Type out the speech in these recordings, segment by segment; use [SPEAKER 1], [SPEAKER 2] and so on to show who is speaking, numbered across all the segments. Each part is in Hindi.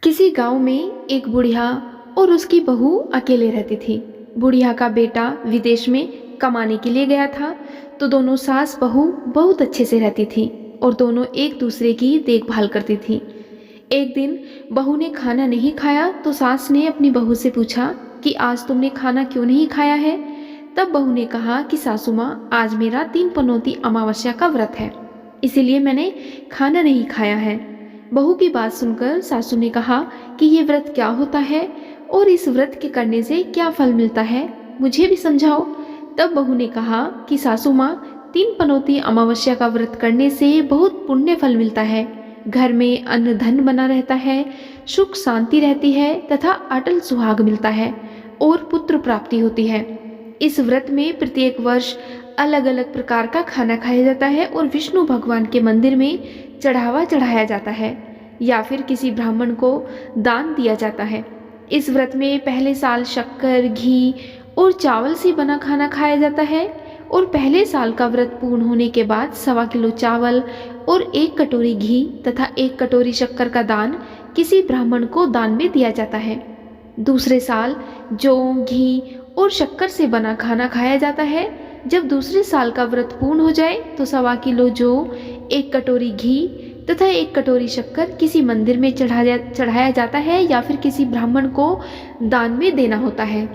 [SPEAKER 1] किसी गांव में एक बुढ़िया और उसकी बहू अकेले रहती थी। बुढ़िया का बेटा विदेश में कमाने के लिए गया था, तो दोनों सास बहू बहुत अच्छे से रहती थी और दोनों एक दूसरे की देखभाल करती थी। एक दिन बहू ने खाना नहीं खाया तो सास ने अपनी बहू से पूछा कि आज तुमने खाना क्यों नहीं खाया है। तब बहू ने कहा कि सासू माँ, आज मेरा 3 पनौती अमावस्या का व्रत है, इसीलिए मैंने खाना नहीं खाया है। बहू की बात सुनकर सासू ने कहा कि ये व्रत क्या होता है और इस व्रत के करने से क्या फल मिलता है, मुझे भी समझाओ। तब बहू ने कहा कि सासू माँ, 3 पनौती अमावस्या का व्रत करने से बहुत पुण्य फल मिलता है। घर में अन्न धन बना रहता है, सुख शांति रहती है तथा अटल सुहाग मिलता है और पुत्र प्राप्ति होती है। इस व्रत में प्रत्येक वर्ष अलग अलग प्रकार का खाना खाया जाता है और विष्णु भगवान के मंदिर में चढ़ावा चढ़ाया जाता है या फिर किसी ब्राह्मण को दान दिया जाता है। इस व्रत में पहले साल शक्कर, घी और चावल से बना खाना खाया जाता है और पहले साल का व्रत पूर्ण होने के बाद 1.25 किलो चावल और 1 कटोरी घी तथा 1 कटोरी शक्कर का दान किसी ब्राह्मण को दान में दिया जाता है। दूसरे साल जौ, घी और शक्कर से बना खाना खाया जाता है। जब दूसरे साल का व्रत पूर्ण हो जाए तो 1.25 किलो जौ, 1 कटोरी घी तथा 1 कटोरी शक्कर किसी मंदिर में चढ़ाया जाता है या फिर किसी ब्राह्मण को दान में देना होता है।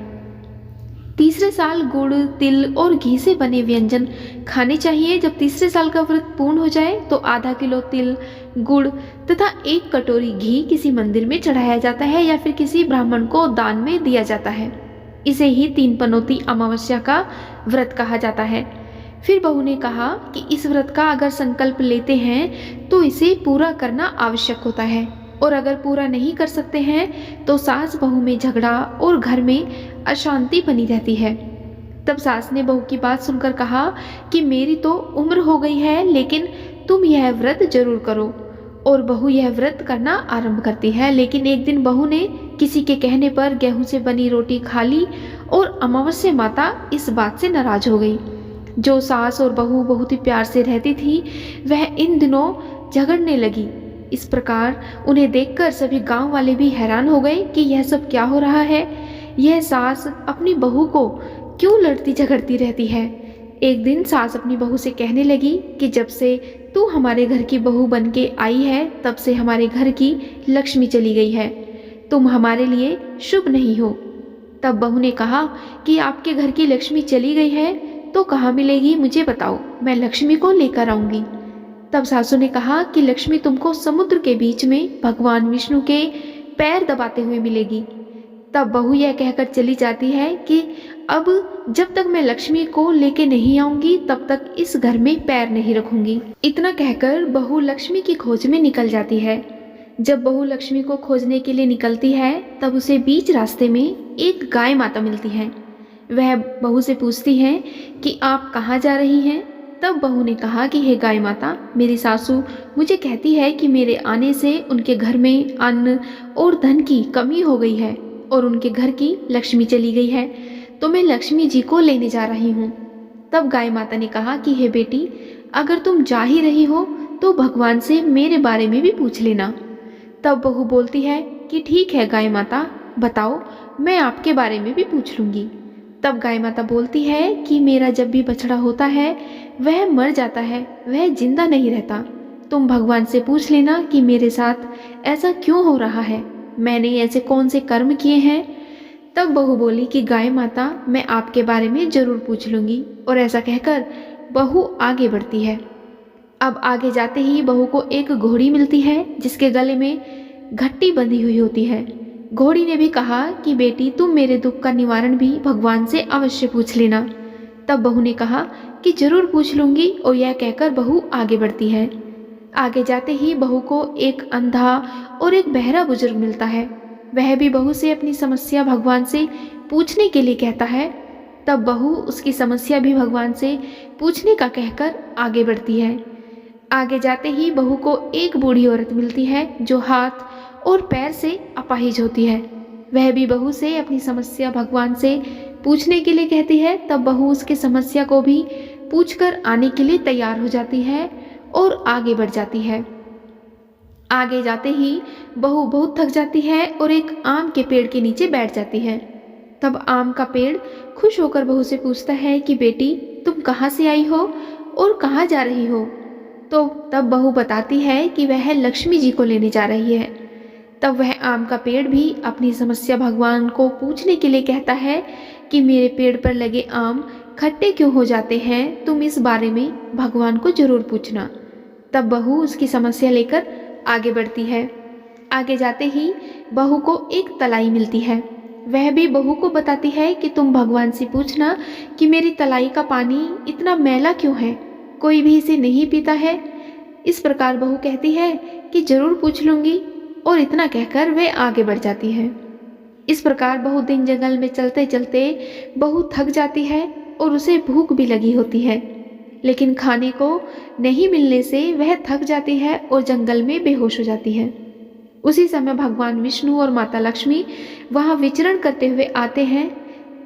[SPEAKER 1] तीसरे साल गुड़, तिल और घी से बने व्यंजन खाने चाहिए। जब तीसरे साल का व्रत पूर्ण हो जाए तो ½ किलो तिल, गुड़ तथा 1 कटोरी घी किसी मंदिर में चढ़ाया जाता है या फिर किसी ब्राह्मण को दान में दिया जाता है। इसे ही 3 पनौती अमावस्या का व्रत कहा जाता है। फिर बहू ने कहा कि इस व्रत का अगर संकल्प लेते हैं तो इसे पूरा करना आवश्यक होता है और अगर पूरा नहीं कर सकते हैं तो सास बहू में झगड़ा और घर में अशांति बनी रहती है। तब सास ने बहू की बात सुनकर कहा कि मेरी तो उम्र हो गई है, लेकिन तुम यह व्रत जरूर करो। और बहू यह व्रत करना आरंभ करती है। लेकिन एक दिन बहू ने किसी के कहने पर गेहूं से बनी रोटी खा ली और अमावस्या माता इस बात से नाराज हो गई। जो सास और बहू बहुत ही प्यार से रहती थी वह इन दिनों झगड़ने लगी। इस प्रकार उन्हें देखकर सभी गांव वाले भी हैरान हो गए कि यह सब क्या हो रहा है। यह सास अपनी बहू को क्यों लड़ती झगड़ती रहती है। एक दिन सास अपनी बहू से कहने लगी कि जब से तू हमारे घर की बहू बन के आई है तब से हमारे घर की लक्ष्मी चली गई है। तुम हमारे लिए शुभ नहीं हो। तब बहू ने कहा कि आपके घर की लक्ष्मी चली गई है तो कहाँ मिलेगी, मुझे बताओ, मैं लक्ष्मी को लेकर आऊंगी। तब सासू ने कहा कि लक्ष्मी तुमको समुद्र के बीच में भगवान विष्णु के पैर दबाते हुए मिलेगी। तब बहू यह कहकर चली जाती है कि अब जब तक मैं लक्ष्मी को लेके नहीं आऊंगी तब तक इस घर में पैर नहीं रखूंगी। इतना कहकर बहू लक्ष्मी की खोज में निकल जाती है। जब बहू लक्ष्मी को खोजने के लिए निकलती है तब उसे बीच रास्ते में एक गाय माता मिलती है। वह बहू से पूछती है कि आप कहाँ जा रही हैं। तब बहू ने कहा कि हे गाय माता, मेरी सासू मुझे कहती है कि मेरे आने से उनके घर में अन्न और धन की कमी हो गई है और उनके घर की लक्ष्मी चली गई है, तो मैं लक्ष्मी जी को लेने जा रही हूँ। तब गाय माता ने कहा कि हे बेटी, अगर तुम जा ही रही हो तो भगवान से मेरे बारे में भी पूछ लेना। तब बहू बोलती है कि ठीक है गाय माता, बताओ, मैं आपके बारे में भी पूछ लूँगी। तब गाय माता बोलती है कि मेरा जब भी बछड़ा होता है वह मर जाता है, वह जिंदा नहीं रहता। तुम भगवान से पूछ लेना कि मेरे साथ ऐसा क्यों हो रहा है, मैंने ऐसे कौन से कर्म किए हैं। तब बहू बोली कि गाय माता, मैं आपके बारे में जरूर पूछ लूँगी। और ऐसा कहकर बहू आगे बढ़ती है। अब आगे जाते ही बहू को एक घोड़ी मिलती है जिसके गले में घट्टी बंधी हुई होती है। घोड़ी ने भी कहा कि बेटी, तुम मेरे दुख का निवारण भी भगवान से अवश्य पूछ लेना। तब बहू ने कहा कि जरूर पूछ लूँगी और यह कहकर बहू आगे बढ़ती है। आगे जाते ही बहू को एक अंधा और एक बहरा बुजुर्ग मिलता है। वह भी बहू से अपनी समस्या भगवान से पूछने के लिए कहता है। तब बहू उसकी समस्या भी भगवान से पूछने का कहकर आगे बढ़ती है। आगे जाते ही बहू को एक बूढ़ी औरत मिलती है जो हाथ और पैर से अपाहिज होती है। वह भी बहू से अपनी समस्या भगवान से पूछने के लिए कहती है। तब बहू उसकी समस्या को भी पूछकर आने के लिए तैयार हो जाती है और आगे बढ़ जाती है। आगे जाते ही बहू बहुत थक जाती है और एक आम के पेड़ के नीचे बैठ जाती है। तब आम का पेड़ खुश होकर बहू से पूछता है कि बेटी, तुम कहाँ से आई हो और कहाँ जा रही हो? तो तब बहू बताती है कि वह लक्ष्मी जी को लेने जा रही है। तब वह आम का पेड़ भी अपनी समस्या भगवान को पूछने के लिए कहता है कि मेरे पेड़ पर लगे आम खट्टे क्यों हो जाते हैं, तुम इस बारे में भगवान को जरूर पूछना। तब बहू उसकी समस्या लेकर आगे बढ़ती है। आगे जाते ही बहू को एक तलाई मिलती है। वह भी बहू को बताती है कि तुम भगवान से पूछना कि मेरी तलाई का पानी इतना मैला क्यों है, कोई भी इसे नहीं पीता है। इस प्रकार बहू कहती है कि जरूर पूछ लूंगी, और इतना कहकर वह आगे बढ़ जाती है। इस प्रकार बहुत दिन जंगल में चलते चलते बहू थक जाती है और उसे भूख भी लगी होती है, लेकिन खाने को नहीं मिलने से वह थक जाती है और जंगल में बेहोश हो जाती है। उसी समय भगवान विष्णु और माता लक्ष्मी वहाँ विचरण करते हुए आते हैं।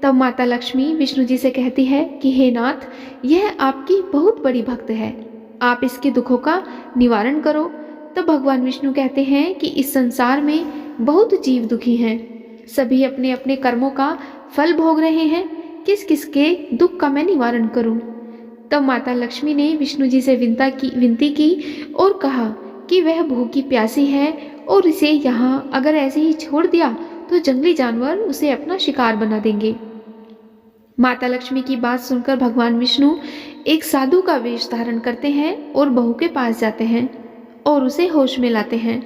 [SPEAKER 1] तब माता लक्ष्मी विष्णु जी से कहती है कि हे नाथ, यह आपकी बहुत बड़ी भक्त है, आप इसके दुखों का निवारण करो। तब भगवान विष्णु कहते हैं कि इस संसार में बहुत जीव दुखी हैं, सभी अपने अपने कर्मों का फल भोग रहे हैं, किस किस के दुख का मैं निवारण करूं। तब माता लक्ष्मी ने विष्णु जी से विनती की और कहा कि वह भूखी प्यासी है और इसे यहाँ अगर ऐसे ही छोड़ दिया तो जंगली जानवर उसे अपना शिकार बना देंगे। माता लक्ष्मी की बात सुनकर भगवान विष्णु एक साधु का वेश धारण करते हैं और बहू के पास जाते हैं और उसे होश में लाते हैं।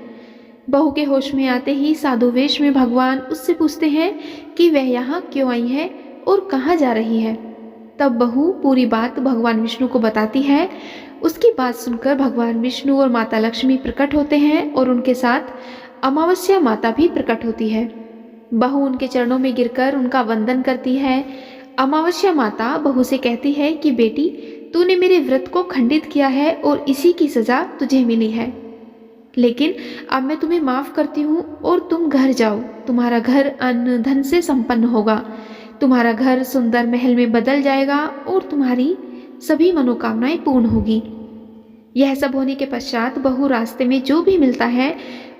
[SPEAKER 1] बहू के होश में आते ही साधु वेश में भगवान उससे पूछते हैं कि वह यहाँ क्यों आई है और कहाँ जा रही है। तब बहू पूरी बात भगवान विष्णु को बताती है। उसकी बात सुनकर भगवान विष्णु और माता लक्ष्मी प्रकट होते हैं और उनके साथ अमावस्या माता भी प्रकट होती है। बहू उनके चरणों में गिरकर उनका वंदन करती है। अमावस्या माता बहू से कहती है कि बेटी, तूने मेरे व्रत को खंडित किया है और इसी की सजा तुझे मिली है, लेकिन अब मैं तुम्हें माफ करती हूँ और तुम घर जाओ। तुम्हारा घर अन्न धन से संपन्न होगा, तुम्हारा घर सुंदर महल में बदल जाएगा और तुम्हारी सभी मनोकामनाएं पूर्ण होगी। यह सब होने के पश्चात बहू रास्ते में जो भी मिलता है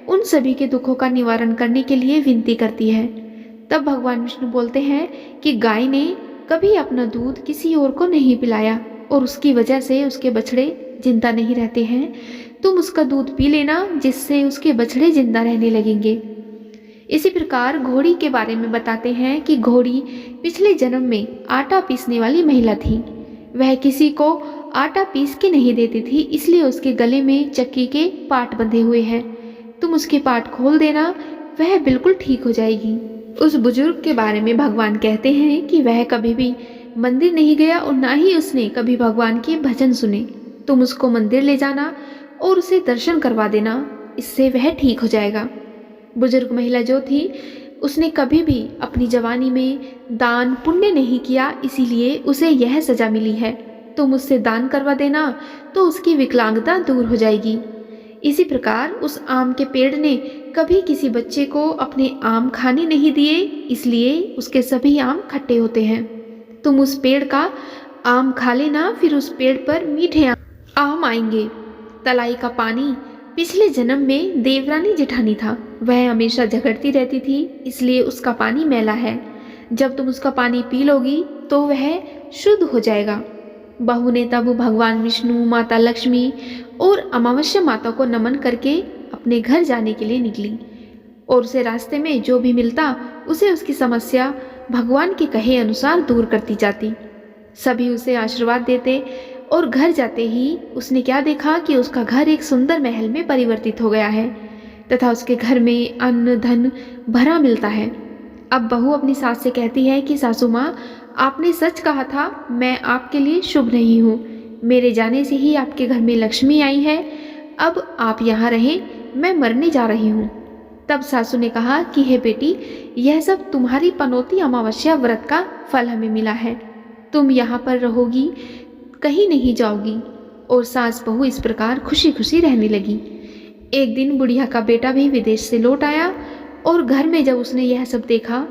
[SPEAKER 1] उन सभी के दुखों का निवारण करने के लिए विनती करती है। तब भगवान विष्णु बोलते हैं कि गाय ने कभी अपना दूध किसी और को नहीं पिलाया और उसकी वजह से उसके बछड़े जिंदा नहीं रहते हैं। तुम उसका दूध पी लेना, जिससे उसके बछड़े जिंदा रहने लगेंगे। इसी प्रकार घोड़ी के बारे में बताते हैं कि घोड़ी पिछले जन्म में आटा पीसने वाली महिला थी। वह किसी को आटा पीस के नहीं देती थी, इसलिए उसके गले में चक्की के पाट बंधे हुए हैं। तुम उसके पाट खोल देना, वह बिल्कुल ठीक हो जाएगी। उस बुजुर्ग के बारे में भगवान कहते हैं कि वह कभी भी मंदिर नहीं गया और ना ही उसने कभी भगवान के भजन सुने। तुम उसको मंदिर ले जाना और उसे दर्शन करवा देना, इससे वह ठीक हो जाएगा। बुजुर्ग महिला जो थी उसने कभी भी अपनी जवानी में दान पुण्य नहीं किया, इसीलिए उसे यह सजा मिली है। तुम उससे दान करवा देना तो उसकी विकलांगता दूर हो जाएगी। इसी प्रकार उस आम के पेड़ ने कभी किसी बच्चे को अपने आम खाने नहीं दिए, इसलिए उसके सभी आम खट्टे होते हैं। तुम उस पेड़ का आम खा लेना, फिर उस पेड़ पर मीठे आम आएंगे। तलाई का पानी पिछले जन्म में देवरानी जेठानी था, वह हमेशा झगड़ती रहती थी, इसलिए उसका पानी मैला है। जब तुम उसका पानी पी लोगी तो वह शुद्ध हो जाएगा। बहू ने तब भगवान विष्णु, माता लक्ष्मी और अमावस्या माता को नमन करके अपने घर जाने के लिए निकली और उसे रास्ते में जो भी मिलता उसे उसकी समस्या भगवान के कहे अनुसार दूर करती जाती। सभी उसे आशीर्वाद देते और घर जाते ही उसने क्या देखा कि उसका घर एक सुंदर महल में परिवर्तित हो गया है तथा उसके घर में अन्न धन भरा मिलता है। अब बहू अपनी सास से कहती है कि सासू माँ, आपने सच कहा था, मैं आपके लिए शुभ नहीं हूँ। मेरे जाने से ही आपके घर में लक्ष्मी आई है, अब आप यहाँ रहें, मैं मरने जा रही हूँ। तब सासू ने कहा कि हे बेटी, यह सब तुम्हारी पनौती अमावस्या व्रत का फल हमें मिला है, तुम यहाँ पर रहोगी, कहीं नहीं जाओगी। और सास बहू इस प्रकार खुशी खुशी रहने लगी। एक दिन बुढ़िया का बेटा भी विदेश से लौट आया और घर में जब उसने यह सब देखा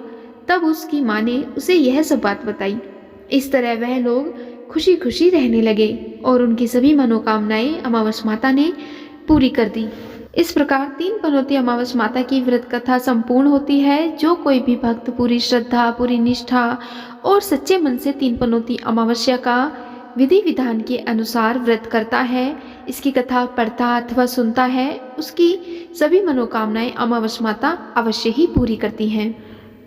[SPEAKER 1] तब उसकी माँ ने उसे यह सब बात बताई। इस तरह वह लोग खुशी खुशी रहने लगे और उनकी सभी मनोकामनाएं अमावस्या माता ने पूरी कर दी। इस प्रकार तीन पनौती अमावस माता की व्रत कथा संपूर्ण होती है। जो कोई भी भक्त पूरी श्रद्धा, पूरी निष्ठा और सच्चे मन से तीन पनौती अमावस्या का विधि विधान के अनुसार व्रत करता है, इसकी कथा पढ़ता अथवा सुनता है, उसकी सभी मनोकामनाएं अमावस माता अवश्य ही पूरी करती हैं।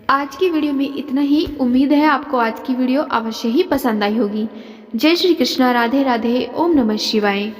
[SPEAKER 1] आज की वीडियो में इतना ही। उम्मीद है आपको आज की वीडियो अवश्य ही पसंद आई होगी। जय श्री कृष्णा, राधे राधे, ओम नमः शिवाय।